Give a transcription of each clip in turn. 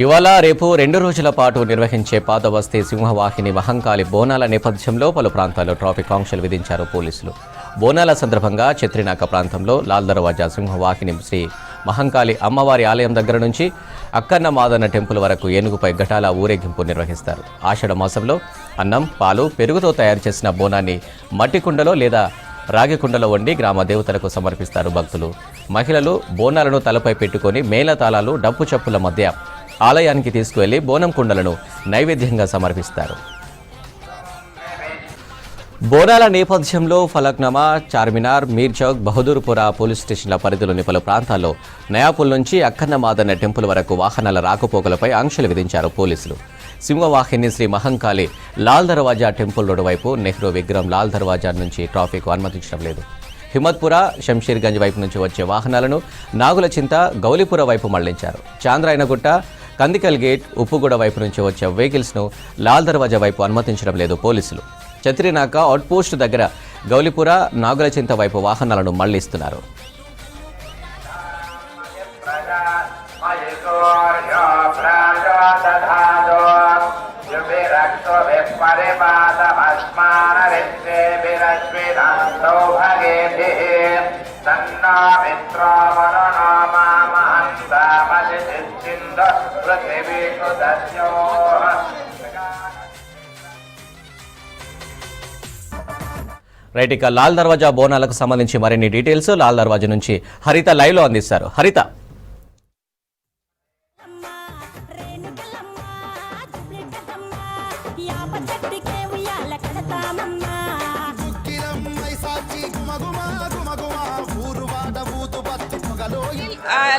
ఇవాళ రేపు 2 రోజుల పాటు నిర్వహించే పాతబస్తీ సింహవాహిని మహంకాళి బోనాల నేపథ్యంలో పలు ప్రాంతాల్లో ట్రాఫిక్ ఆంక్షలు విధించారు పోలీసులు. బోనాల సందర్భంగా చత్రినాక ప్రాంతంలో లాల్ దర్వాజా సింహవాహిని శ్రీ మహంకాళి అమ్మవారి ఆలయం దగ్గర నుంచి అక్కన్న మాదన్న టెంపుల్ వరకు ఏనుగుపై ఘటాల ఊరేగింపు నిర్వహిస్తారు. ఆషాఢ మాసంలో అన్నం, పాలు, పెరుగుతో తయారు చేసిన బోనాన్ని మట్టి కుండలో లేదా రాగి కుండలో వండి గ్రామ దేవతలకు సమర్పిస్తారు భక్తులు. మహిళలు బోనాలను తలపై పెట్టుకొని మేళతాళాలు, డప్పు చప్పుల మధ్య ఆలయానికి తీసుకువెళ్లి బోనం కుండలను నైవేద్యంగా సమర్పిస్తారు. బోనాల నేపథ్యంలో ఫలక్నామా, చార్మినార్, మీర్చౌక్, బహదూర్పుర పోలీస్ స్టేషన్ల పరిధిలోని పలు ప్రాంతాల్లో నయాపుల్ నుంచి అక్కన్న మాదన్న టెంపుల్ వరకు వాహనాల రాకపోకలపై ఆంక్షలు విధించారు పోలీసులు. సింహవాహిని శ్రీ మహంకాళి లాల్ దర్వాజా టెంపుల్ రోడ్డు వైపు నెహ్రూ విగ్రహం లాల్ దర్వాజా నుంచి ట్రాఫిక్ అనుమతించడం లేదు. హిమ్మత్పుర, శంషీర్గంజ్ వైపు నుంచి వచ్చే వాహనాలను నాగులచింత, గౌలిపుర వైపు మళ్లించారు. చాంద్రాయనగుట్ట, కందికల్ గేట్, ఉప్పుగూడ వైపు నుంచి వచ్చే వెహికల్స్ను లాల్ దర్వాజా వైపు అనుమతించడం లేదు పోలీసులు. చత్రినాక అవుట్పోస్ట్ దగ్గర గౌలిపుర, నాగులచింత వైపు వాహనాలను మళ్లిస్తున్నారు. రైట్, ఇక లాల్ దర్వాజా బోనాలకు సంబంధించి మరిన్ని డీటెయిల్స్ లాల్ దర్వాజా నుంచి హరిత లైవ్ లో అందిస్తారు. హరిత,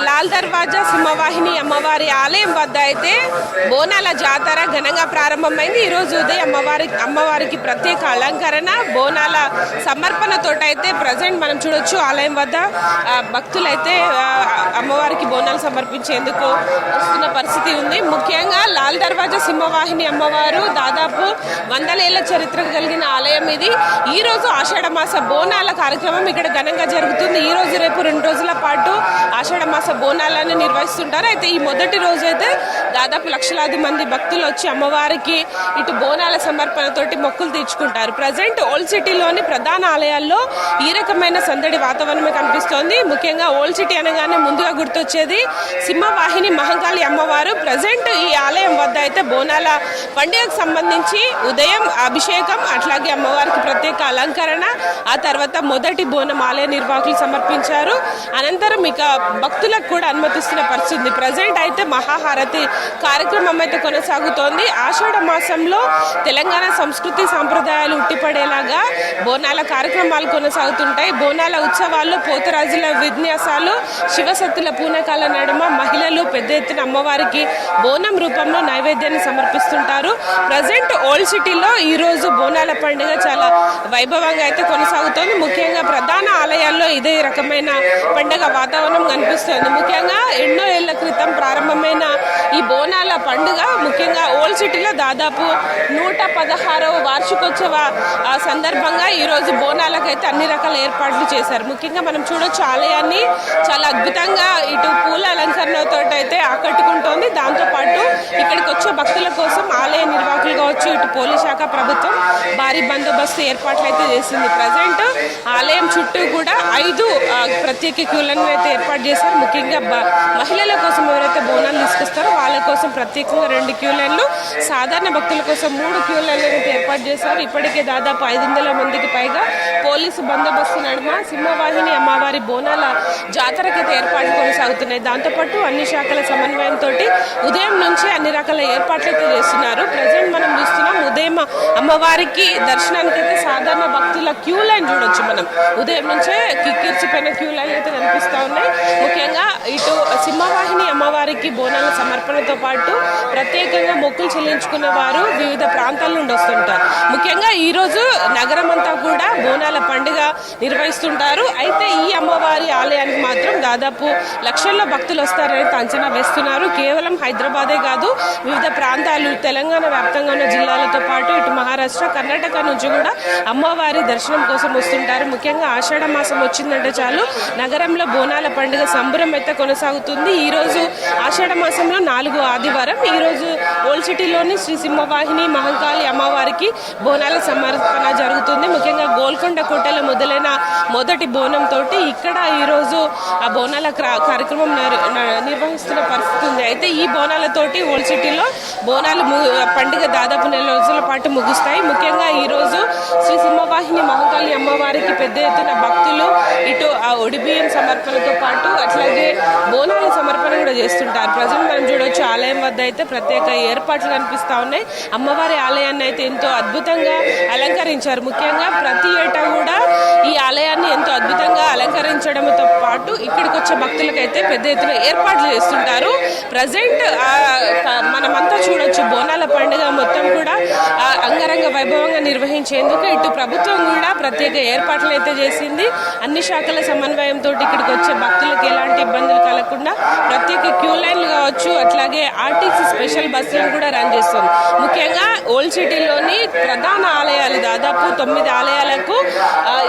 లాల్ దర్వాజా సింహవాహిని అమ్మవారి ఆలయం వద్ద అయితే బోనాల జాతర ఘనంగా ప్రారంభమైంది. ఈరోజు ఉదయం అమ్మవారికి ప్రత్యేక అలంకరణ, బోనాల సమర్పణతోటైతే ప్రజెంట్ మనం చూడొచ్చు ఆలయం వద్ద భక్తులైతే అమ్మవారికి బోనాలు సమర్పించేందుకు వస్తున్న పరిస్థితి ఉంది. ముఖ్యంగా లాల్ దర్వాజా సింహవాహిని అమ్మవారు దాదాపు 100 ఏళ్ల చరిత్ర కలిగిన ఆలయం ఇది. ఈ రోజు ఆషాఢ మాస బోనాల కార్యక్రమం ఇక్కడ ఘనంగా జరుగుతుంది. ఈ రోజు రేపు 2 రోజుల పాటు ఆషాఢ మాస బోనాలను నిర్వహిస్తుంటారు. అయితే ఈ మొదటి రోజు అయితే దాదాపు లక్షలాది మంది భక్తులు వచ్చి అమ్మవారికి ఇటు బోనాల సమర్పణతోటి మొక్కులు తీర్చుకుంటారు. ప్రజెంట్ ఓల్డ్ సిటీలోని ప్రధాన ఆలయాల్లో ఈ రకమైన సందడి వాతావరణమే కనిపిస్తోంది. ముఖ్యంగా ఓల్డ్ సిటీ అనగానే ముందుగా గుర్తొచ్చేది సింహవాహిని మహంకాళి అమ్మవారు. ప్రజెంట్ ఈ ఆలయం వద్ద అయితే బోనాల పండుగకు సంబంధించి ఉదయం అభిషేకం, అట్లాగే అమ్మవారికి ప్రత్యేక అలంకరణ, ఆ తర్వాత మొదటి బోనం ఆలయ నిర్వాహకులు సమర్పించారు. అనంతరం ఇక భక్తులకు కూడా అనుమతిస్తున్న పరిస్థితి. ప్రజెంట్ అయితే మహాహారతి కార్యక్రమం అయితే కొనసాగుతోంది. ఆషాఢ మాసంలో తెలంగాణ సంస్కృతి సాంప్రదాయాలు ఉట్టిపడేలాగా బోనాల కార్యక్రమాలు కొనసాగుతుంటాయి. బోనాల ఉత్సవాల్లో పోతరాజుల విన్యాసాలు, శివసత్తుల పూనకాల నడుమ మహిళలు పెద్ద ఎత్తున అమ్మవారికి బోనం రూపంలో నైవేద్యాన్ని సమర్పిస్తుంటారు. ప్రజెంట్ ఓల్డ్ సిటీలో ఈ రోజు బోనాల పండుగ చాలా వైభవంగా అయితే కొనసాగుతోంది. ముఖ్యంగా ప్రధాన ఆలయాల్లో ఇదే రకమైన పండుగ వాతావరణం కనిపిస్తుంది. ముఖ్యంగా ఎన్నో ఏళ్ల క్రితం ప్రారంభమైన ఈ బోనాల పండుగ ముఖ్యంగా ఓల్డ్ సిటీలో దాదాపు 116వ వార్షికోత్సవ సందర్భంగా ఈరోజు బోనాలకైతే అన్ని రకాల ఏర్పాట్లు చేశారు. ముఖ్యంగా మనం చూడొచ్చు ఆలయాన్ని చాలా అద్భుతంగా ఇటు పూల అలంకరణతో అయితే ఆకట్టుకుంటోంది. దాంతోపాటు ఇక్కడికి వచ్చే భక్తుల కోసం ఆలయ నిర్వాహకులు కావచ్చు, ఇటు పోలీస్ శాఖ, ప్రభుత్వం భారీ బందోబస్తు ఏర్పాట్లు అయితే చేసింది. ప్రజెంట్ ఆలయం చుట్టూ కూడా 5 ప్రత్యేక క్యూలను అయితే ఏర్పాటు చేశారు. ముఖ్యంగా మహిళల కోసం ఎవరైతే బోనాలు తీసుకొస్తారో వాళ్ళ కోసం ప్రత్యేకంగా 2 క్యూ లైన్లు, సాధారణ భక్తుల కోసం 3 క్యూ లైన్లు అయితే ఏర్పాటు చేశారు. ఇప్పటికే దాదాపు 500 మందికి పైగా పోలీసు బందోబస్తు నడుమ సింహవాహిని అమ్మవారి బోనాల జాతరకైతే ఏర్పాట్లు కొనసాగుతున్నాయి. దాంతోపాటు అన్ని శాఖల సమన్వయంతో ఉదయం నుంచి అన్ని రకాల ఏర్పాట్లు అయితే చేస్తున్నారు. ప్రజెంట్ మనం చూస్తున్నాం ఉదయం అమ్మవారికి దర్శనానికి అయితే సాధారణ భక్తుల క్యూ లైన్ చూడొచ్చు. మనం ఉదయం నుంచే కిక్కిర్చిపోయిన క్యూ లైన్ అయితే కనిపిస్తూ ఉన్నాయి. ముఖ్యంగా ఇటు సింహవాహిని అమ్మవారికి బోనాల సమర్పణతో పాటు ప్రత్యేకంగా మొక్కులు చెల్లించుకున్న వారు వివిధ ప్రాంతాల నుండి వస్తుంటారు. ముఖ్యంగా ఈ రోజు నగరం అంతా కూడా బోనాల పండుగ నిర్వహిస్తుంటారు. అయితే ఈ అమ్మవారి ఆలయానికి మాత్రం దాదాపు లక్షల్లో భక్తులు వస్తారని అంచనా వేస్తున్నారు. కేవలం హైదరాబాదే కాదు, వివిధ ప్రాంతాలు తెలంగాణ వ్యాప్తంగా ఉన్న జిల్లాలతో పాటు ఇటు మహారాష్ట్ర, కర్ణాటక నుంచి కూడా అమ్మవారి దర్శనం కోసం వస్తుంటారు. ముఖ్యంగా ఆషాఢ మాసం వచ్చిందంటే చాలు నగరంలో బోనాల పండుగ సంబరం అయితే కొనసాగుతుంది. ఈ రోజు ఆషాఢ మాసంలో 4వ ఆదివారం. ఈ రోజు ఓల్డ్ సిటీలోని శ్రీ సింహవాహిని మహంకాళి అమ్మవారికి బోనాల సమర్పణ జరుగుతుంది. ముఖ్యంగా గోల్కొండ కోటలో మొదలైన మొదటి బోనం తోటి ఇక్కడ ఈరోజు ఆ బోనాల కార్యక్రమం నిర్వహిస్తున్న పరిస్థితి ఉంది. అయితే ఈ బోనాలతోటి ఓల్డ్ సిటీలో బోనాలు పండుగ దాదాపు 4 రోజుల పాటు ముగుస్తాయి. ముఖ్యంగా ఈ రోజు శ్రీ సింహవాహిని మహంకాళి అమ్మవారికి పెద్ద ఎత్తున భక్తులు ఇటు ఆ ఒడిబియ్యం సమర్పణతో పాటు అట్లాగే బోనాల సమర్పణ కూడా చేస్తుంటారు. ప్రజలు మనం చూడొచ్చు ఆలయం వద్ద అయితే ప్రత్యేక ఏర్పాట్లు కనిపిస్తా ఉన్నాయి. అమ్మవారి ఆలయాన్ని అయితే ఎంతో అద్భుతంగా అలంకరించారు. ముఖ్యంగా ప్రతి ఏటా కూడా ఈ ఆలయాన్ని ఎంతో అద్భుతంగా అలంకరించడంతో పాటు ఇక్కడికి వచ్చే భక్తులకైతే పెద్ద ఎత్తున ఏర్పాట్లు చేస్తుంటారు. ప్రజెంట్ మనమంతా చూడొచ్చు బోనాల పండుగ మొత్తం కూడా అంగరంగ వైభవంగా నిర్వహించేందుకు ఇటు ప్రభుత్వం కూడా ప్రత్యేక ఏర్పాట్లు అయితే చేసింది. అన్ని శాఖల సమన్వయంతో ఇక్కడికి వచ్చే భక్తులకు ఎలాంటి ఇబ్బందులు కలగకుండా ప్రత్యేక క్యూ లైన్లు కావచ్చు, అట్లాగే ఆర్టీసీ స్పెషల్ బస్సులను కూడా రన్ చేస్తుంది. ముఖ్యంగా ఓల్డ్ సిటీలోని ప్రధాన ఆలయాలు దాదాపు 9 ఆలయాలకు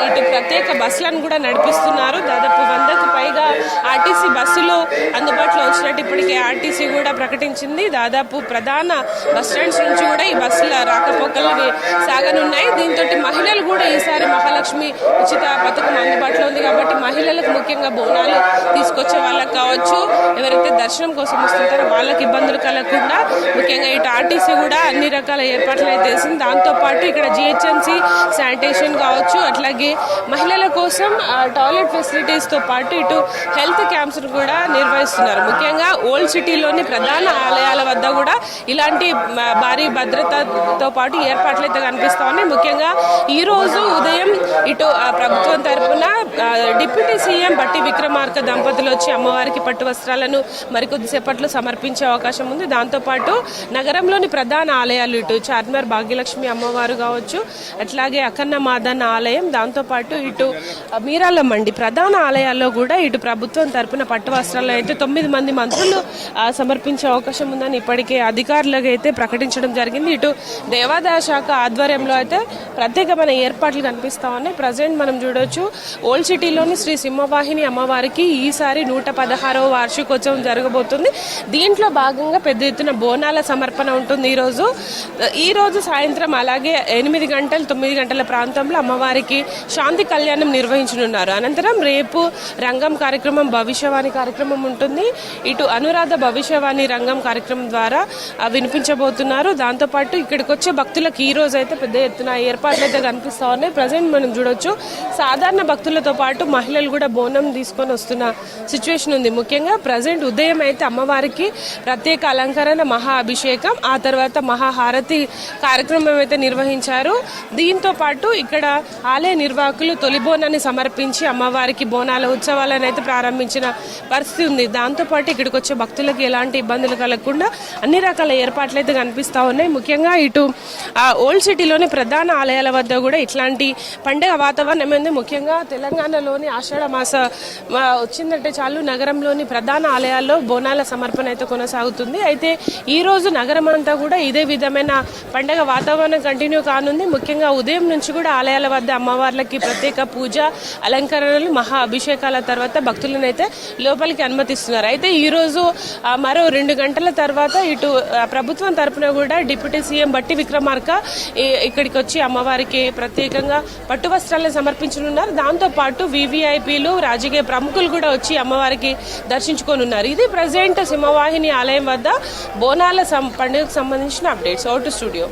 ఇటు ప్రత్యేక బస్సులను కూడా నడిపిస్తున్నారు. దాదాపు 100కు పైగా ఆర్టీసీ బస్సులు అందుబాటులో వచ్చినట్టు ఇప్పటికే ఆర్టీసీ కూడా ప్రకటించింది. దాదాపు ప్రధాన బస్ స్టాండ్స్ నుంచి కూడా ఈ బస్సుల రాకపోకలు సాగనున్నాయి. దీంతో మహిళలు కూడా ఈసారి మహాలక్ష్మి ఉచిత పథకం అందుబాటులో ఉంది కాబట్టి మహిళలకు ముఖ్యంగా బోనాలు తీసుకొచ్చే వాళ్ళకి కావచ్చు, ఎవరైతే దర్శనం కోసం వస్తుంటారో వాళ్ళకి ఇబ్బందులు కలగకుండా ముఖ్యంగా ఇటు ఆర్టీసీ కూడా అన్ని రకాల ఏర్పాట్లు అయితే చేసింది. దాంతోపాటు ఇక్కడ జిహెచ్ఎంసీ శానిటేషన్ కావచ్చు, అట్లాగే మహిళల కోసం టాయిలెట్ ఫెసిలిటీస్తో పాటు ఇటు హెల్త్ క్యాంప్స్ కూడా నిర్వహిస్తున్నారు. ముఖ్యంగా ఓల్డ్ సిటీలోని ప్రధాన ఆలయాల వద్ద కూడా ఇలాంటి భారీ భద్రతతో పాటు ఏర్పాట్లు అయితే కనిపిస్తా ఉన్నాయి. ముఖ్యంగా ఈ రోజు ఉదయం ఇటు ప్రభుత్వం తరఫున డిప్యూటీ సీఎం బట్టి విక్రమార్క దంపతులు వచ్చి అమ్మవారికి పట్టు వస్త్రాలను మరికొద్దిసేపట్లో సమర్పించే అవకాశం ఉంది. దాంతోపాటు నగరంలోని ప్రధాన ఆలయాలు ఇటు చార్మినార్ భాగ్యలక్ష్మి అమ్మవారు కావచ్చు, అట్లాగే అక్కన్న మాదన్న ఆలయం, దాంతోపాటు ఇటు మీరాల మండి ప్రధాన ఆలయాల్లో కూడా ఇటు ప్రభుత్వం తరపున పట్టు వస్త్రాలను అయితే 9 మంది మంత్రులు సమర్పించే అవకాశం ఉందని ఇప్పటికే అధికారులకు అయితే ప్రకటించడం జరిగింది. ఇటు దేవాదాయ శాఖ ఆధ్వర్యంలో అయితే ప్రత్యేకమైన ఏర్పాట్లు కనిపిస్తా ఉన్నాయి. ప్రజెంట్ మనం చూడొచ్చు ఓల్డ్ సిటీలోని శ్రీ సింహవాహిని అమ్మవారికి ఈసారి 116వ వార్షికోత్సవం జరగబోతుంది. దీంట్లో భాగంగా పెద్ద ఎత్తున బోనాల సమర్పణ ఉంటుంది. ఈ రోజు సాయంత్రం అలాగే 8 గంటలు 9 గంటల ప్రాంతంలో అమ్మవారికి శాంతి కళ్యాణం నిర్వహించనున్నారు. అనంతరం రేపు రంగం కార్యక్రమం, భవిష్యవాణి కార్యక్రమం ఉంటుంది. ఇటు అనురాధ భవిష్యవాణి రంగం కార్యక్రమం ద్వారా వినిపించబోతున్నారు. దాంతోపాటు ఇక్కడికి వచ్చే భక్తులకు ఈ రోజు అయితే పెద్ద ఎత్తున ఏర్పాట్లు అయితే కనిపిస్తా ఉన్నాయి. ప్రజెంట్ మనం చూడొచ్చు సాధారణ భక్తులతో పాటు మహిళలు కూడా బోనం తీసుకొని వస్తున్న సిచ్యువేషన్ ఉంది. ముఖ్యంగా ప్రజెంట్ ఉదయం అయితే అమ్మవారికి ప్రత్యేక అలంకరణ, మహా అభిషేకం, ఆ తర్వాత మహాహారతి కార్యక్రమం అయితే నిర్వహించారు. దీంతో పాటు ఇక్కడ ఆలయ నిర్వాహకులు తొలి బోనాన్ని సమర్పించి అమ్మవారికి బోనాల ఉత్సవాలను అయితే ప్రారంభించిన పరిస్థితి ఉంది. దాంతోపాటు ఇక్కడికి వచ్చే భక్తులకు ఎలాంటి ఇబ్బందులు కలగకుండా అన్ని రకాల ఏర్పాట్లు అయితే కనిపిస్తా ఉన్నాయి. ముఖ్యంగా ఇటు ఓల్డ్ సిటీలోని ప్రధాన ఆలయాల వద్ద కూడా ఇట్లాంటి పండుగ వాతావరణం ఉంది. ముఖ్యంగా తెలంగాణలోని ఆషాఢ మాస వచ్చిందంటే చాలు నగరంలోని ప్రధాన ఆలయాల్లో బోనాల సమర్పణ అయితే కొనసాగుతుంది. అయితే ఈ రోజు నగరం అంతా కూడా ఇదే విధమైన పండుగ వాతావరణం కంటిన్యూ కానుంది. ముఖ్యంగా ఉదయం నుంచి కూడా ఆలయాల వద్ద అమ్మవార్లకి ప్రత్యేక పూజ, అలంకరణలు, మహా అభిషేకాల తర్వాత భక్తులను అయితే లోపలికి అనుమతిస్తున్నారు. అయితే ఈ రోజు మరో 2 గంటల తర్వాత ఇటు ప్రభుత్వం తరపున కూడా డిప్యూటీ సీఎం బట్టి విక్రమార్క ఇక్కడికి వచ్చి అమ్మవారికి ప్రత్యేకంగా పట్టు వస్త్రాలను సమర్పించనున్నారు. దాంతో పాటు వివిఐపీలు, రాజకీయ ప్రముఖులు కూడా వచ్చి అమ్మవారికి దర్శించుకోనున్నారు. ఇది ప్రజెంట్ సింహవాహిని ఆలయం వద్ద బోనాల పండుగకు సంబంధించిన అప్డేట్స్. Out studio.